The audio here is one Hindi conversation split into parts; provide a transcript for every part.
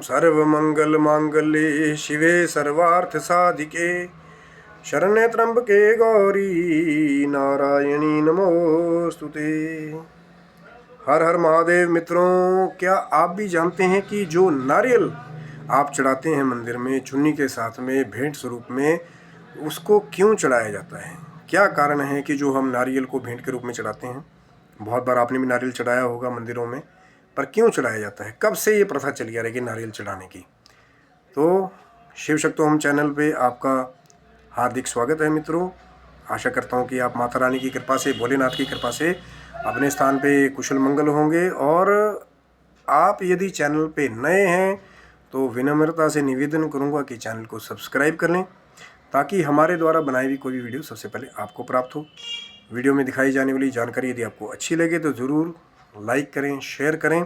सर्वमंगल मांगल्ये शिवे सर्वार्थ साधिके शरण्ये त्र्यंबके गौरी नारायणी नमोस्तुते। हर हर महादेव। मित्रों, क्या आप भी जानते हैं कि जो नारियल आप चढ़ाते हैं मंदिर में चुन्नी के साथ में भेंट स्वरूप में, उसको क्यों चढ़ाया जाता है? क्या कारण है कि जो हम नारियल को भेंट के रूप में चढ़ाते हैं? बहुत बार आपने भी नारियल चढ़ाया होगा मंदिरों में, पर क्यों चढ़ाया जाता है? कब से ये प्रथा चली आ रही है नारियल चढ़ाने की? तो शिव शक्तोहम चैनल पे आपका हार्दिक स्वागत है मित्रों। आशा करता हूँ कि आप माता रानी की कृपा से, भोलेनाथ की कृपा से अपने स्थान पे कुशल मंगल होंगे। और आप यदि चैनल पे नए हैं तो विनम्रता से निवेदन करूँगा कि चैनल को सब्सक्राइब कर लें, ताकि हमारे द्वारा बनाई हुई कोई भी वीडियो सबसे पहले आपको प्राप्त हो। वीडियो में दिखाई जाने वाली जानकारी यदि आपको अच्छी लगे तो ज़रूर लाइक करें, शेयर करें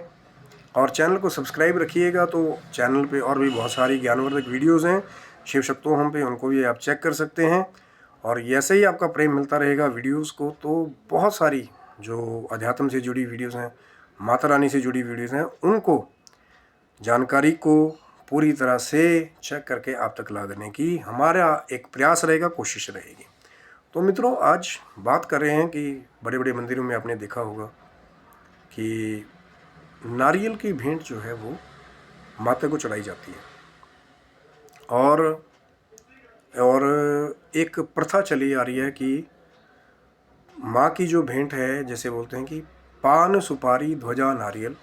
और चैनल को सब्सक्राइब रखिएगा। तो चैनल पे और भी बहुत सारी ज्ञानवर्धक वीडियोज़ हैं शिव शक्तोहम पे, उनको भी आप चेक कर सकते हैं। और ऐसे ही आपका प्रेम मिलता रहेगा वीडियोज़ को, तो बहुत सारी जो अध्यात्म से जुड़ी वीडियोज़ हैं, माता रानी से जुड़ी वीडियोज़ हैं, उनको जानकारी को पूरी तरह से चेक करके आप तक लाने की हमारा एक प्रयास रहेगा, कोशिश रहेगी। तो मित्रों, आज बात कर रहे हैं कि बड़े बड़े मंदिरों में आपने देखा होगा कि नारियल की भेंट जो है वो माता को चढ़ाई जाती है। और एक प्रथा चली आ रही है कि माँ की जो भेंट है, जैसे बोलते हैं कि पान सुपारी ध्वजा नारियल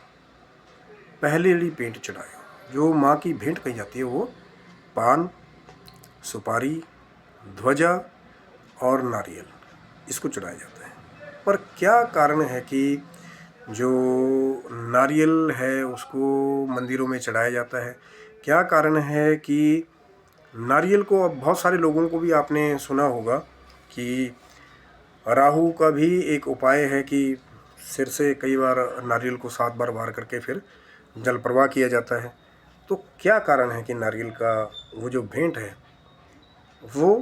पहले वाली भेंट चढ़ाए। जो माँ की भेंट कही जाती है वो पान, सुपारी, ध्वजा और नारियल, इसको चढ़ाया जाता है। पर क्या कारण है कि जो नारियल है उसको मंदिरों में चढ़ाया जाता है? क्या कारण है कि नारियल को, अब बहुत सारे लोगों को भी आपने सुना होगा कि राहु का भी एक उपाय है कि सिर से कई बार नारियल को 7 बार वार करके फिर जल प्रवाह किया जाता है। तो क्या कारण है कि नारियल का वो जो भेंट है वो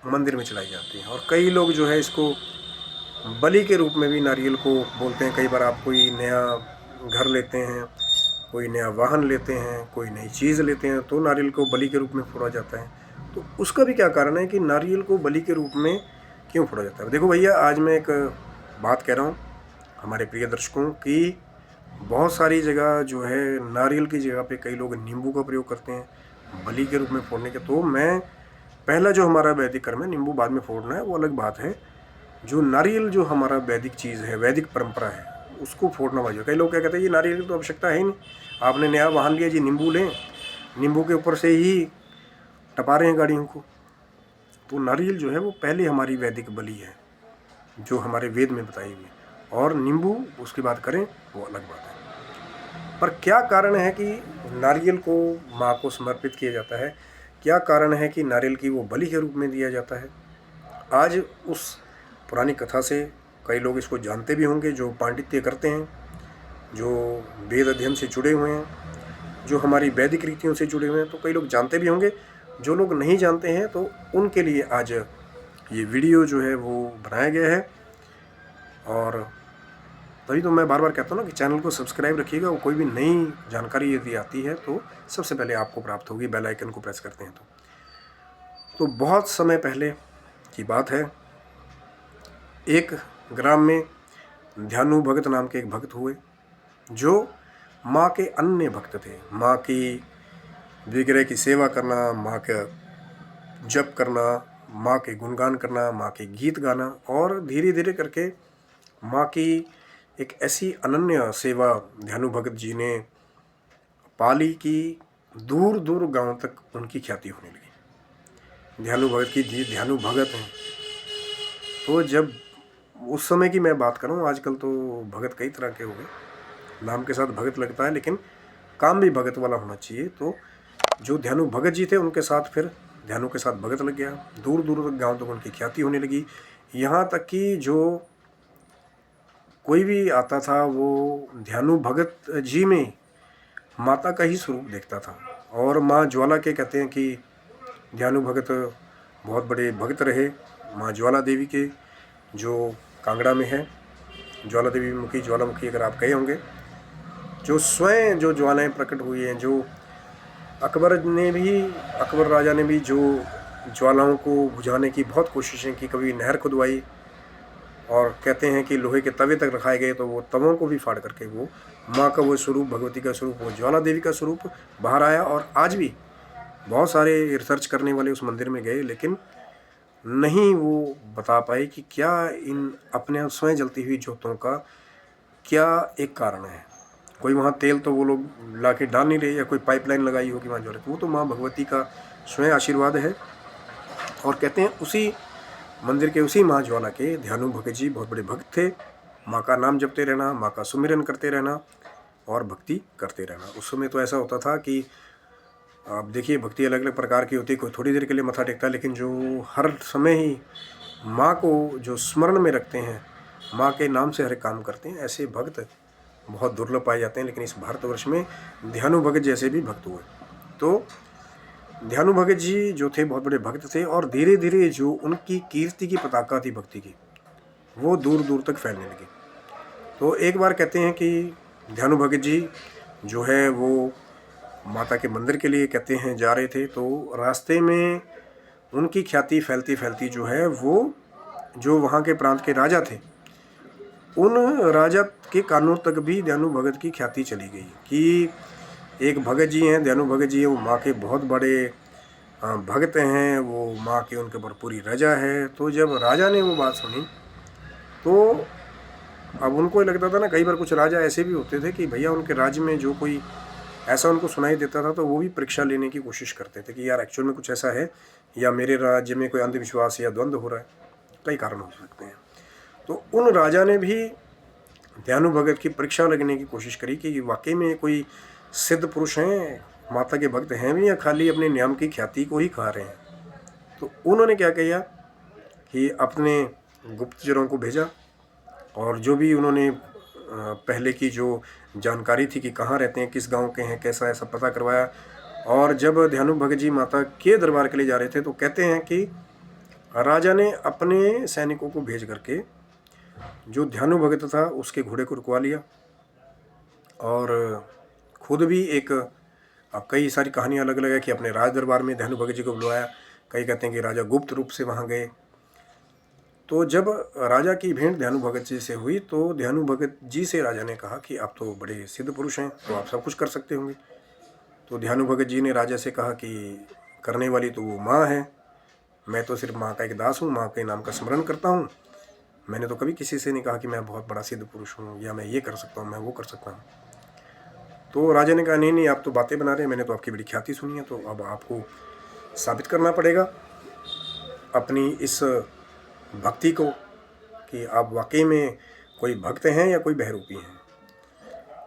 मंदिर में चलाई जाती है? और कई लोग जो है इसको बलि के रूप में भी नारियल को बोलते हैं। कई बार आप कोई नया घर लेते हैं, कोई नया वाहन लेते हैं, कोई नई चीज़ लेते हैं, तो नारियल को बलि के रूप में फोड़ा जाता है। तो उसका भी क्या कारण है कि नारियल को बलि के रूप में क्यों फोड़ा जाता है? देखो भैया, आज मैं एक बात कह रहा हूँ हमारे प्रिय दर्शकों की, बहुत सारी जगह जो है नारियल की जगह पे कई लोग नींबू का प्रयोग करते हैं बलि के रूप में फोड़ने के। तो मैं पहला जो हमारा वैदिक कर्म है, नींबू बाद में फोड़ना है, वो अलग बात है। जो नारियल जो हमारा वैदिक चीज़ है, वैदिक परंपरा है, उसको फोड़ना वाजिब। कई लोग क्या कहते हैं, ये नारियल की तो आवश्यकता है ही नहीं, आपने नया वाहन लिया जी, नींबू लें, नींबू के ऊपर से ही टपा रहे हैं गाड़ियों को। तो नारियल जो है वो पहले हमारी वैदिक बलि है जो हमारे वेद में बताई हुई है, और नींबू उसकी बात करें वो अलग बात है। पर क्या कारण है कि नारियल को माँ को समर्पित किया जाता है? क्या कारण है कि नारियल की वो बलि के रूप में दिया जाता है? आज उस पुरानी कथा से कई लोग इसको जानते भी होंगे, जो पांडित्य करते हैं, जो वेद अध्ययन से जुड़े हुए हैं, जो हमारी वैदिक रीतियों से जुड़े हुए हैं, तो कई लोग जानते भी होंगे। जो लोग नहीं जानते हैं तो उनके लिए आज ये वीडियो जो है वो बनाया गया है। और तभी तो मैं बार बार कहता हूँ ना कि चैनल को सब्सक्राइब रखिएगा। वो कोई भी नई जानकारी यदि आती है तो सबसे पहले आपको प्राप्त होगी, बेल आइकन को प्रेस करते हैं तो बहुत समय पहले की बात है, एक ग्राम में ध्यानु भगत नाम के एक भक्त हुए, जो माँ के अन्य भक्त थे। माँ की विग्रह की सेवा करना, माँ का जप करना, माँ के गुणगान करना, माँ के गीत गाना, और धीरे धीरे करके माँ की एक ऐसी अनन्य सेवा ध्यानु भगत जी ने पाली कि दूर दूर गांव तक उनकी ख्याति होने लगी। ध्यानु भगत की जी ध्यानु भगत हैं। तो जब उस समय की मैं बात करूं, आजकल तो भगत कई तरह के हो गए, नाम के साथ भगत लगता है लेकिन काम भी भगत वाला होना चाहिए। तो जो ध्यानु भगत जी थे उनके साथ फिर ध्यानु के साथ भगत लग गया, दूर दूर तक गाँव तक उनकी ख्याति होने लगी। यहाँ तक कि जो कोई भी आता था वो ध्यानु भगत जी में माता का ही स्वरूप देखता था। और माँ ज्वाला के कहते हैं कि ध्यानु भगत बहुत बड़े भक्त रहे माँ ज्वाला देवी के, जो कांगड़ा में है। ज्वाला देवी मुखी, ज्वालामुखी अगर आप कहे होंगे, जो स्वयं जो ज्वालाएं प्रकट हुई हैं, जो अकबर राजा ने भी जो ज्वालाओं को बुझाने की बहुत कोशिशें की, कभी नहर खुदवाई, और कहते हैं कि लोहे के तवे तक रखाए गए तो वो तवों को भी फाड़ करके वो माँ का वो स्वरूप, भगवती का स्वरूप, वो ज्वाला देवी का स्वरूप बाहर आया। और आज भी बहुत सारे रिसर्च करने वाले उस मंदिर में गए, लेकिन नहीं वो बता पाए कि क्या इन अपने स्वयं जलती हुई ज्योतों का क्या एक कारण है। कोई वहाँ तेल तो वो लोग ला के डाल नहीं रहे, या कोई पाइपलाइन लगाई होगी वहाँ ज्वाला, वो तो माँ भगवती का स्वयं आशीर्वाद है। और कहते हैं उसी मंदिर के उसी माँ ज्वाला के ध्यानु भगत जी बहुत बड़े भक्त थे। माँ का नाम जपते रहना, माँ का सुमिरन करते रहना और भक्ति करते रहना। उस समय तो ऐसा होता था कि आप देखिए, भक्ति अलग अलग प्रकार की होती है। कोई थोड़ी देर के लिए मत्था टेकता है, लेकिन जो हर समय ही माँ को जो स्मरण में रखते हैं, माँ के नाम से हर एक काम करते हैं, ऐसे भक्त बहुत दुर्लभ पाए जाते हैं। लेकिन इस भारतवर्ष में ध्यानु भगत जैसे भी भक्त हुए। तो ध्यानु भगत जी जो थे बहुत बड़े भक्त थे, और धीरे धीरे जो उनकी कीर्ति की पताका थी भक्ति की, वो दूर दूर तक फैलने लगी। तो एक बार कहते हैं कि ध्यानु भगत जी जो है वो माता के मंदिर के लिए कहते हैं जा रहे थे, तो रास्ते में उनकी ख्याति फैलती फैलती जो है वो जो वहाँ के प्रांत के राजा थे, उन राजा के कानों तक भी ध्यानु भगत की ख्याति चली गई कि एक भगत जी हैं, ध्यानु भगत जी हैं, वो माँ के बहुत बड़े भक्त हैं, वो माँ की उनके ऊपर पूरी रजा है। तो जब राजा ने वो बात सुनी तो अब उनको लगता था ना, कई बार कुछ राजा ऐसे भी होते थे कि भैया उनके राज्य में जो कोई ऐसा उनको सुनाई देता था तो वो भी परीक्षा लेने की कोशिश करते थे कि यार एक्चुअल में कुछ ऐसा है, या मेरे राज्य में कोई अंधविश्वास या द्वंद्व हो रहा है, कई कारण हो सकते हैं। तो उन राजा ने भी ध्यानु भगत की परीक्षा लगने की कोशिश करी कि वाकई में कोई सिद्ध पुरुष हैं, माता के भक्त हैं भी, या खाली अपने नियम की ख्याति को ही खा रहे हैं। तो उन्होंने क्या किया कि अपने गुप्तचरों को भेजा, और जो भी उन्होंने पहले की जो जानकारी थी कि कहाँ रहते हैं, किस गांव के हैं, कैसा ऐसा पता करवाया। और जब ध्यानु भगत जी माता के दरबार के लिए जा रहे थे तो कहते हैं कि राजा ने अपने सैनिकों को भेज करके जो ध्यानु भगत था उसके घोड़े को रुकवा लिया, और खुद भी एक, अब कई सारी कहानियाँ अलग अलग है कि अपने राज दरबार में ध्यानु भगत जी को बुलवाया। कई कहते हैं कि राजा गुप्त रूप से वहाँ गए। तो जब राजा की भेंट ध्यानु भगत जी से हुई तो ध्यानु भगत जी से राजा ने कहा कि आप तो बड़े सिद्ध पुरुष हैं, तो आप सब कुछ कर सकते होंगे। तो ध्यानु भगत जी ने राजा से कहा कि करने वाली तो वो माँ है, मैं तो सिर्फ माँ का एक दास हूँ, माँ के नाम का स्मरण करता हूँ। मैंने तो कभी किसी से नहीं कहा कि मैं बहुत बड़ा सिद्ध पुरुष हूँ, या मैं ये कर सकता हूँ, मैं वो कर सकता हूँ। तो राजा ने कहा नहीं नहीं, आप तो बातें बना रहे हैं, मैंने तो आपकी बड़ी ख्याति सुनी है, तो अब आपको साबित करना पड़ेगा अपनी इस भक्ति को कि आप वाकई में कोई भक्त हैं या कोई बहरूपी हैं।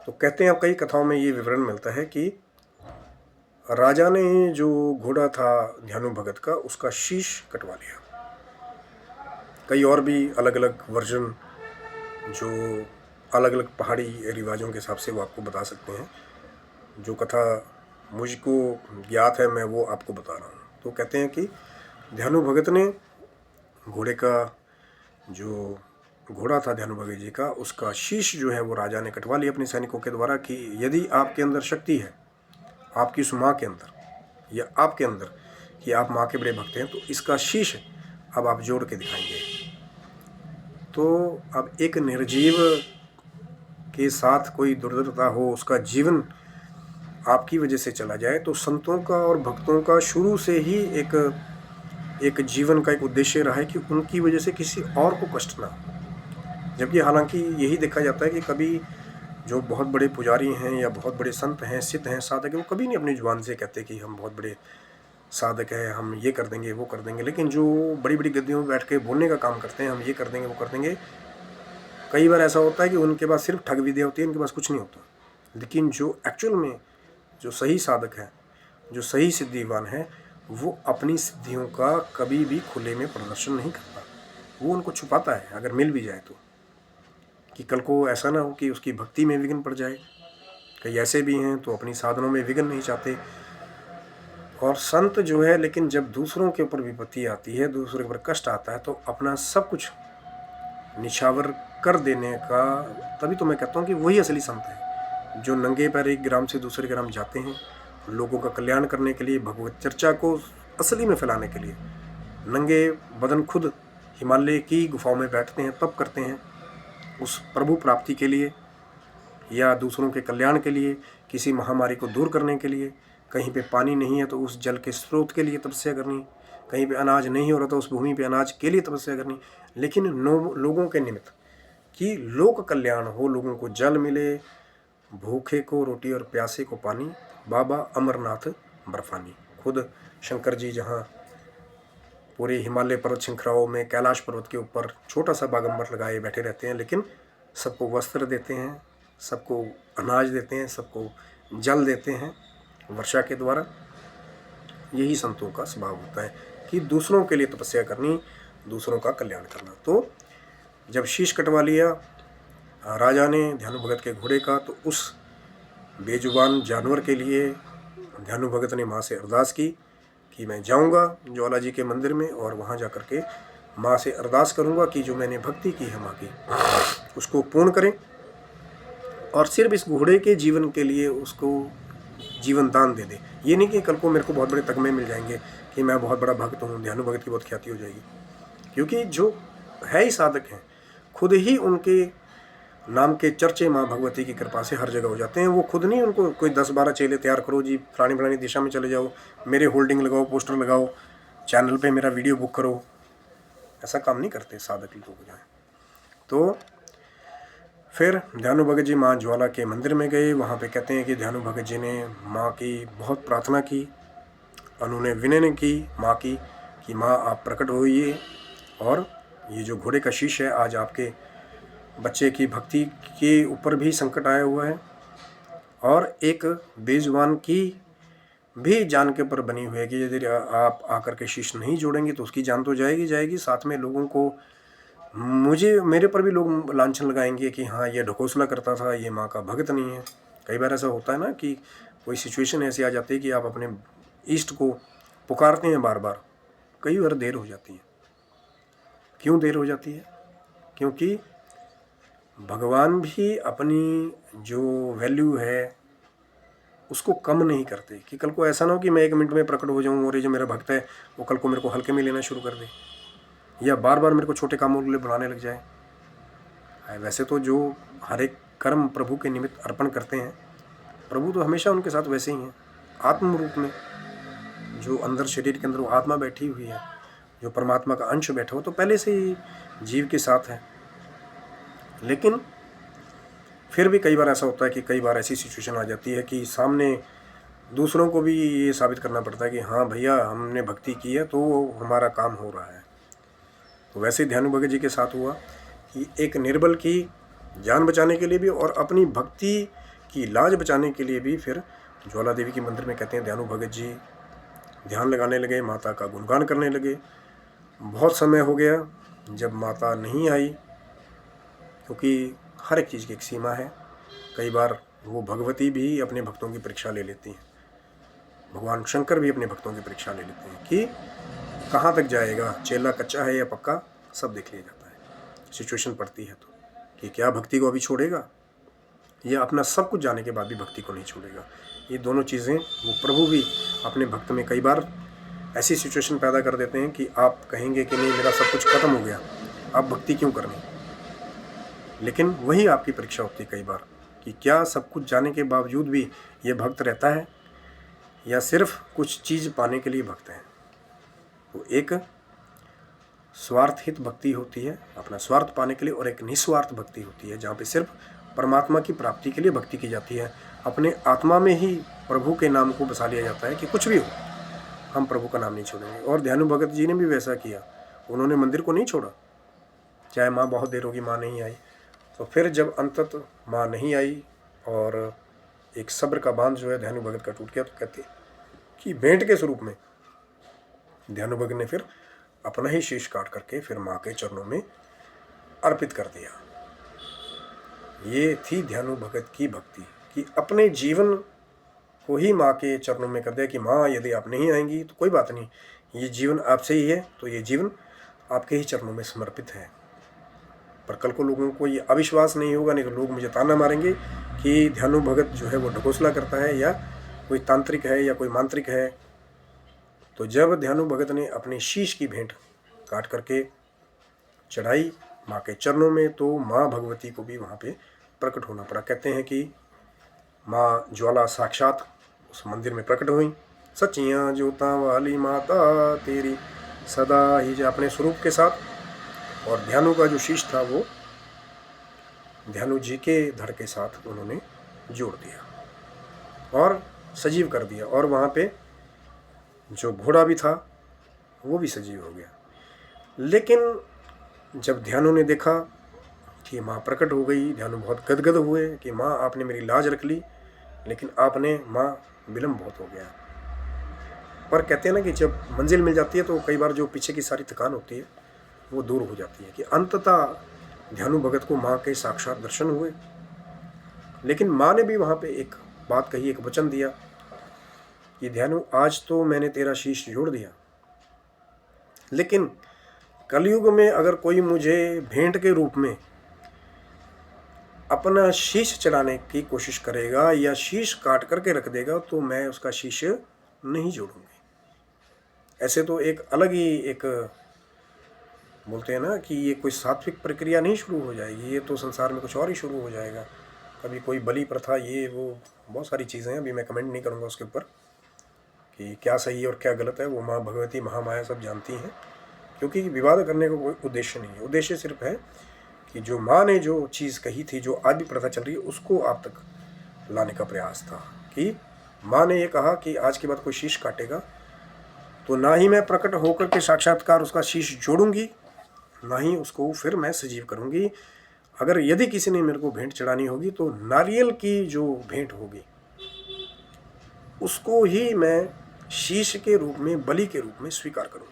तो कहते हैं, अब कई कथाओं में ये विवरण मिलता है कि राजा ने जो घोड़ा था ध्यानु भगत का, उसका शीश कटवा लिया। कई और भी अलग अलग वर्जन जो अलग अलग पहाड़ी रिवाजों के हिसाब से वो आपको बता सकते हैं। जो कथा मुझको ज्ञात है मैं वो आपको बता रहा हूँ। तो कहते हैं कि ध्यानु भगत ने घोड़े का, जो घोड़ा था ध्यानु भगत जी का, उसका शीश जो है वो राजा ने कटवा लिया अपने सैनिकों के द्वारा कि यदि आपके अंदर शक्ति है, आपकी उस माँ के अंदर या आपके अंदर कि आप माँ के बड़े भक्त हैं, तो इसका शीश अब आप जोड़ के दिखाएंगे। तो अब एक निर्जीव के साथ कोई दुर्दशा हो, उसका जीवन आपकी वजह से चला जाए, तो संतों का और भक्तों का शुरू से ही एक जीवन का एक उद्देश्य रहा है कि उनकी वजह से किसी और को कष्ट ना हो। जबकि हालांकि यही देखा जाता है कि कभी जो बहुत बड़े पुजारी हैं या बहुत बड़े संत हैं, सिद्ध हैं, साधक हैं, वो कभी नहीं अपनी जुबान से कहते कि हम बहुत बड़े साधक हैं, हम ये कर देंगे वो कर देंगे। लेकिन जो बड़ी बड़ी गद्दियों में बैठ के बोलने का काम करते हैं, हम ये कर देंगे वो कर देंगे, कई बार ऐसा होता है कि उनके पास सिर्फ ठग विद्या होती है, उनके पास कुछ नहीं होता। लेकिन जो एक्चुअल में जो सही साधक है, जो सही सिद्धिवान है, वो अपनी सिद्धियों का कभी भी खुले में प्रदर्शन नहीं करता, वो उनको छुपाता है अगर मिल भी जाए तो, कि कल को ऐसा ना हो कि उसकी भक्ति में विघ्न पड़ जाए। कई ऐसे भी हैं तो अपनी साधनों में विघ्न नहीं चाहते। और संत जो है, लेकिन जब दूसरों के ऊपर विपत्ति आती है, दूसरों के ऊपर कष्ट आता है, तो अपना सब कुछ निछावर कर देने का, तभी तो मैं कहता हूँ कि वही असली संत है। जो नंगे पैर एक ग्राम से दूसरे ग्राम जाते हैं, लोगों का कल्याण करने के लिए, भगवत चर्चा को असली में फैलाने के लिए नंगे बदन खुद हिमालय की गुफाओं में बैठते हैं, तप करते हैं उस प्रभु प्राप्ति के लिए या दूसरों के कल्याण के लिए, किसी महामारी को दूर करने के लिए। कहीं पे पानी नहीं है तो उस जल के स्रोत के लिए तपस्या करनी, कहीं पे अनाज नहीं हो रहा तो उस भूमि पे अनाज के लिए तपस्या करनी, लेकिन लोगों के निमित्त कि लोक कल्याण हो, लोगों को जल मिले, भूखे को रोटी और प्यासे को पानी, बाबा अमरनाथ बर्फानी। खुद शंकर जी जहाँ पूरे हिमालय पर्वत श्रृंखलाओं में कैलाश पर्वत के ऊपर छोटा सा बागंबर लगाए बैठे रहते हैं, लेकिन सबको वस्त्र देते हैं, सबको अनाज देते हैं, सबको जल देते हैं वर्षा के द्वारा। यही संतों का स्वभाव होता है कि दूसरों के लिए तपस्या करनी, दूसरों का कल्याण करना। तो जब शीश कटवा लिया राजा ने ध्यानु भगत के घोड़े का, तो उस बेजुबान जानवर के लिए ध्यानु भगत ने माँ से अरदास की कि मैं जाऊंगा ज्वाला जी के मंदिर में और वहाँ जा कर के माँ से अरदास करूंगा कि जो मैंने भक्ति की है माँ की उसको पूर्ण करें, और सिर्फ इस घोड़े के जीवन के लिए उसको जीवन दान दे दे। ये नहीं कि कल को मेरे को बहुत बड़े तगमे मिल जाएंगे कि मैं बहुत बड़ा भक्त हूँ, ध्यानु भगत की बहुत ख्याति हो जाएगी, क्योंकि जो है ही साधक हैं खुद ही उनके नाम के चर्चे माँ भगवती की कृपा से हर जगह हो जाते हैं। वो खुद नहीं उनको कोई 10-12 चेले तैयार करो जी, फलानी फलानी दिशा में चले जाओ, मेरे होल्डिंग लगाओ, पोस्टर लगाओ, चैनल पे मेरा वीडियो बुक करो, ऐसा काम नहीं करते साधक लोग जाए। तो फिर ध्यानु भगत जी माँ ज्वाला के मंदिर में गए। वहाँ पे कहते हैं कि ध्यानु भगत जी ने माँ की बहुत प्रार्थना की, उन्होंने विनय की माँ की कि माँ आप प्रकट होइए, और ये जो घोड़े का शीश है, आज आपके बच्चे की भक्ति के ऊपर भी संकट आया हुआ है, और एक बेजुबान की भी जान के ऊपर बनी हुई है कि यदि आप आकर के शीश नहीं जोड़ेंगे तो उसकी जान तो जाएगी, साथ में लोगों को मेरे पर भी लोग लांछन लगाएंगे कि हाँ ये ढकोसला करता था, ये माँ का भक्त नहीं है। कई बार ऐसा होता है ना कि कोई सिचुएशन ऐसी आ जाती है कि आप अपने इष्ट को पुकारते हैं बार बार, कई बार देर हो जाती है। क्यों देर हो जाती है? क्योंकि भगवान भी अपनी जो वैल्यू है उसको कम नहीं करते कि कल को ऐसा ना हो कि मैं 1 मिनट में प्रकट हो जाऊं और ये जो मेरा भक्त है वो कल को मेरे को हल्के में लेना शुरू कर दे, या बार बार मेरे को छोटे कामों के लिए बुलाने लग जाए। वैसे तो जो हर एक कर्म प्रभु के निमित्त अर्पण करते हैं, प्रभु तो हमेशा उनके साथ वैसे ही हैं, आत्म रूप में। जो अंदर शरीर के अंदर वो आत्मा बैठी हुई है, जो परमात्मा का अंश बैठा हो, तो पहले से ही जीव के साथ है। लेकिन फिर भी कई बार ऐसा होता है कि कई बार ऐसी सिचुएशन आ जाती है कि सामने दूसरों को भी ये साबित करना पड़ता है कि हाँ भैया हमने भक्ति की है तो हमारा काम हो रहा है। तो वैसे ध्यानु भगत जी के साथ हुआ कि एक निर्बल की जान बचाने के लिए भी और अपनी भक्ति की लाज बचाने के लिए भी फिर ज्वाला देवी के मंदिर में कहते हैं ध्यानु भगत जी ध्यान लगाने लगे, माता का गुणगान करने लगे। बहुत समय हो गया जब माता नहीं आई, क्योंकि हर एक चीज़ की एक सीमा है। कई बार वो भगवती भी अपने भक्तों की परीक्षा ले लेती हैं, भगवान शंकर भी अपने भक्तों की परीक्षा ले लेते हैं कि कहाँ तक जाएगा, चेला कच्चा है या पक्का, सब देख लिया जाता है। सिचुएशन पड़ती है तो कि क्या भक्ति को अभी छोड़ेगा या अपना सब कुछ जाने के बाद भी भक्ति को नहीं छोड़ेगा। ये दोनों चीज़ें वो प्रभु भी अपने भक्त में कई बार ऐसी सिचुएशन पैदा कर देते हैं कि आप कहेंगे कि नहीं मेरा सब कुछ खत्म हो गया, आप भक्ति क्यों करनी। लेकिन वही आपकी परीक्षा होती है कई बार कि क्या सब कुछ जाने के बावजूद भी ये भक्त रहता है या सिर्फ कुछ चीज़ पाने के लिए भक्त है। तो एक स्वार्थहित भक्ति होती है अपना स्वार्थ पाने के लिए, और एक निस्वार्थ भक्ति होती है जहाँ पे सिर्फ परमात्मा की प्राप्ति के लिए भक्ति की जाती है। अपने आत्मा में ही प्रभु के नाम को बसा लिया जाता है कि कुछ भी हो हम प्रभु का नाम नहीं छोड़ेंगे। और ध्यानु भगत जी ने भी वैसा किया, उन्होंने मंदिर को नहीं छोड़ा, चाहे माँ बहुत देर होगी माँ नहीं आई। तो फिर जब अंततः माँ नहीं आई और एक सब्र का बांध जो है ध्यानु भगत का टूट गया, तो कहते कि भेंट के स्वरूप में ध्यानु भगत ने फिर अपना ही शीश काट करके फिर माँ के चरणों में अर्पित कर दिया। ये थी ध्यानु भगत की भक्ति कि अपने जीवन को ही माँ के चरणों में कर दिया कि माँ यदि आप नहीं आएंगी तो कोई बात नहीं, ये जीवन आपसे ही है, तो ये जीवन आपके ही चरणों में समर्पित है। पर कल को लोगों को ये अविश्वास नहीं होगा, नहीं तो लोग मुझे ताना मारेंगे कि ध्यानु भगत जो है वो ढकोसला करता है या कोई तांत्रिक है या कोई मांत्रिक है, तो जब ध्यानु भगत ने अपने शीश की भेंट काट करके चढ़ाई माँ के चरणों में, तो माँ भगवती को भी वहाँ पे प्रकट होना पड़ा। कहते हैं कि माँ ज्वाला साक्षात उस मंदिर में प्रकट हुई। सचियाँ जोता वाली माता तेरी सदा ही जो अपने स्वरूप के साथ, और ध्यानु का जो शीश था वो ध्यानु जी के धड़ के साथ उन्होंने जोड़ दिया और सजीव कर दिया। और वहाँ पे जो घोड़ा भी था वो भी सजीव हो गया। लेकिन जब ध्यानु ने देखा कि माँ प्रकट हो गई, ध्यानु बहुत गदगद हुए कि माँ आपने मेरी लाज रख ली, लेकिन आपने माँ विलम्ब बहुत हो गया। पर कहते हैं ना कि जब मंजिल मिल जाती है तो कई बार जो पीछे की सारी थकान होती है वो दूर हो जाती है। कि अंततः ध्यानु भगत को माँ के साक्षात दर्शन हुए। लेकिन माँ ने भी वहाँ पे एक बात कही, एक वचन दिया कि ध्यानु आज तो मैंने तेरा शीश जोड़ दिया, लेकिन कलयुग में अगर कोई मुझे भेंट के रूप में अपना शीश चढ़ाने की कोशिश करेगा या शीश काट करके रख देगा तो मैं उसका शीश नहीं जोड़ूंगी। ऐसे तो एक अलग ही एक बोलते हैं ना कि ये कोई सात्विक प्रक्रिया नहीं शुरू हो जाएगी, ये तो संसार में कुछ और ही शुरू हो जाएगा। कभी कोई बलि प्रथा, ये वो बहुत सारी चीज़ें हैं, अभी मैं कमेंट नहीं करूँगा उसके ऊपर कि क्या सही है और क्या गलत है। वो माँ भगवती महामाया सब जानती हैं, क्योंकि विवाद करने का कोई उद्देश्य नहीं है। उद्देश्य सिर्फ है कि जो माँ ने जो चीज़ कही थी, जो आज भी प्रथा चल रही है, उसको आप तक लाने का प्रयास था। कि माँ ने ये कहा कि आज के बाद कोई शीश काटेगा तो ना ही मैं प्रकट होकर के साक्षात्कार उसका शीश जोड़ूंगी, ना ही उसको फिर मैं सजीव करूंगी। अगर यदि किसी ने मेरे को भेंट चढ़ानी होगी तो नारियल की जो भेंट होगी उसको ही मैं शीश के रूप में, बलि के रूप में स्वीकार करूंगी।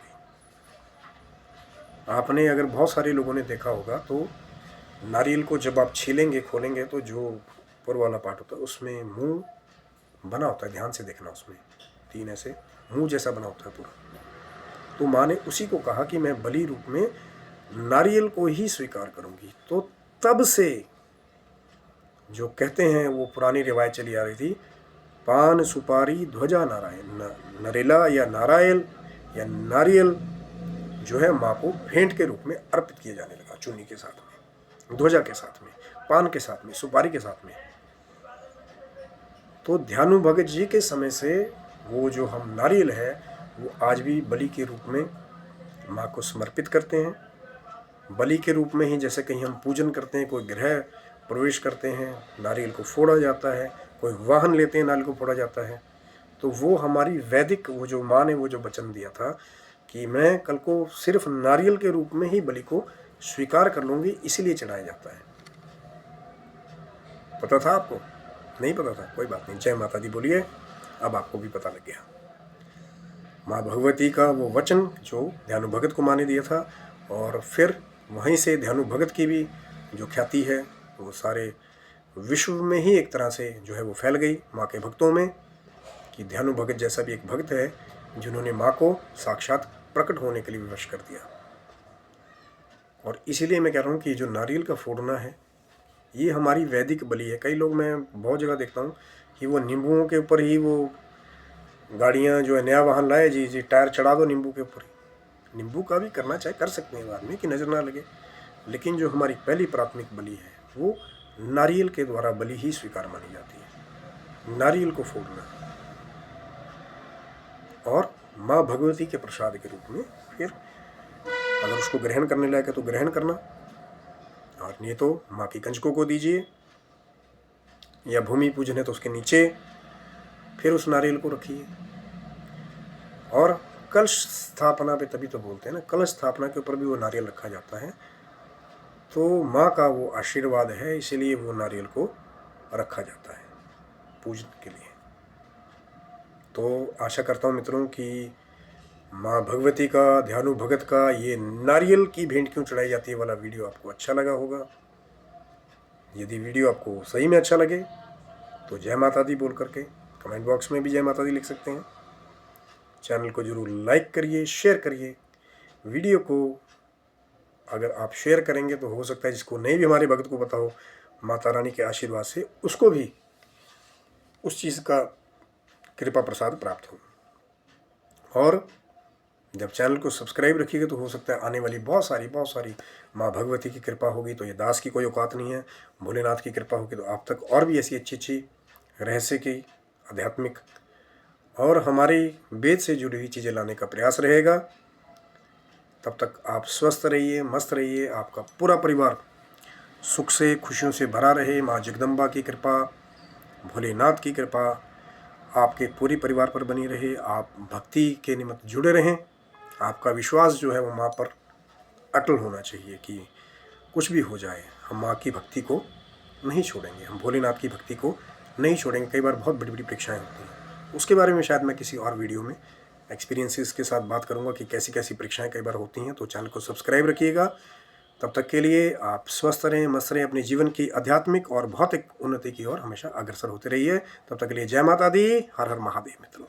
आपने अगर बहुत सारे लोगों ने देखा होगा तो नारियल को जब आप छीलेंगे, खोलेंगे, तो जो ऊपर वाला पार्ट होता है उसमें मुंह बना होता है। ध्यान से देखना, उसमें 3 ऐसे मुंह जैसा बना होता है पूरा। तो माँ ने उसी को कहा कि मैं बलि रूप में नारियल को ही स्वीकार करूंगी। तो तब से जो कहते हैं वो पुरानी रिवायत चली आ रही थी, पान सुपारी ध्वजा नारायण, नरेला या नारायल या नारियल जो है माँ को भेंट के रूप में अर्पित किया जाने लगा। चुन्नी के साथ में, ध्वजा के साथ में, पान के साथ में, सुपारी के साथ में। तो ध्यानु भगत जी के समय से वो जो हम नारियल है वो आज भी बलि के रूप में माँ को समर्पित करते हैं। बलि के रूप में ही जैसे कहीं हम पूजन करते हैं, कोई गृह प्रवेश करते हैं, नारियल को फोड़ा जाता है, कोई वाहन लेते हैं, नारियल को फोड़ा जाता है। तो वो हमारी वैदिक, वो जो माँ ने वो जो वचन दिया था कि मैं कल को सिर्फ नारियल के रूप में ही बलि को स्वीकार कर लूँगी, इसीलिए चढ़ाया जाता है। पता था आपको? नहीं पता था? कोई बात नहीं, जय माता दी बोलिए, अब आपको भी पता लग गया। माँ भगवती का वो वचन जो ध्यानु भगत को माँ ने दिया था, और फिर वहीं से ध्यानु भगत की भी जो ख्याति है वो सारे विश्व में ही एक तरह से जो है वो फैल गई माँ के भक्तों में, कि ध्यानु भगत जैसा भी एक भक्त है जिन्होंने माँ को साक्षात प्रकट होने के लिए विवश कर दिया। और इसीलिए मैं कह रहा हूँ कि जो नारियल का फोड़ना है ये हमारी वैदिक बलि है। कई लोग, मैं बहुत जगह देखता हूँ कि वो नींबुओं के ऊपर ही वो गाड़ियाँ जो है, नया वाहन लाए, जी टायर चढ़ा दो नींबू के ऊपर ही। नींबू का भी करना चाहे कर सकते हैं बाद में कि नज़र ना लगे, लेकिन जो हमारी पहली प्राथमिक बलि है वो नारियल के द्वारा बलि ही स्वीकार मानी जाती है। नारियल को फोड़ना और माँ भगवती के प्रसाद के रूप में, फिर अगर उसको ग्रहण करने लायक है तो ग्रहण करना, और नहीं तो माँ की कंजकों को दीजिए, या भूमि पूजन है तो उसके नीचे फिर उस नारियल को रखिए। और कलश स्थापना पे तभी तो बोलते हैं ना, कलश स्थापना के ऊपर भी वो नारियल रखा जाता है। तो माँ का वो आशीर्वाद है, इसीलिए वो नारियल को रखा जाता है पूजन के लिए। तो आशा करता हूँ मित्रों कि माँ भगवती का, ध्यानु भगत का ये नारियल की भेंट क्यों चढ़ाई जाती है वाला वीडियो आपको अच्छा लगा होगा। यदि वीडियो आपको सही में अच्छा लगे तो जय माता दी बोल करके कमेंट बॉक्स में भी जय माता दी लिख सकते हैं। चैनल को जरूर लाइक करिए, शेयर करिए। वीडियो को अगर आप शेयर करेंगे तो हो सकता है जिसको नहीं भी हमारे भगत को पता हो, माता रानी के आशीर्वाद से उसको भी उस चीज़ का कृपा प्रसाद प्राप्त हो। और जब चैनल को सब्सक्राइब रखिएगा तो हो सकता है आने वाली बहुत सारी माँ भगवती की कृपा होगी तो ये दास की कोई औकात नहीं है, भोलेनाथ की कृपा होगी तो आप तक और भी ऐसी अच्छी रहस्य की, आध्यात्मिक और हमारी वेद से जुड़ी हुई चीज़ें लाने का प्रयास रहेगा। तब तक आप स्वस्थ रहिए, मस्त रहिए, आपका पूरा परिवार सुख से खुशियों से भरा रहे। माँ जगदम्बा की कृपा, भोलेनाथ की कृपा आपके पूरे परिवार पर बनी रहे। आप भक्ति के निमित्त जुड़े रहें। आपका विश्वास जो है वो माँ पर अटल होना चाहिए कि कुछ भी हो जाए हम माँ की भक्ति को नहीं छोड़ेंगे, हम भोलेनाथ की भक्ति को नहीं छोड़ेंगे। कई बार बहुत बड़ी बड़ी परीक्षाएं होती हैं, उसके बारे में शायद मैं किसी और वीडियो में एक्सपीरियंसेस के साथ बात करूंगा कि कैसी कैसी परीक्षाएं कई बार होती हैं। तो चैनल को सब्सक्राइब रखिएगा। तब तक के लिए आप स्वस्थ रहें, मस्त रहें, अपने जीवन की आध्यात्मिक और भौतिक उन्नति की ओर हमेशा अग्रसर होते रहिए। तब तक के लिए जय माता दी, हर हर महादेव मित्रों।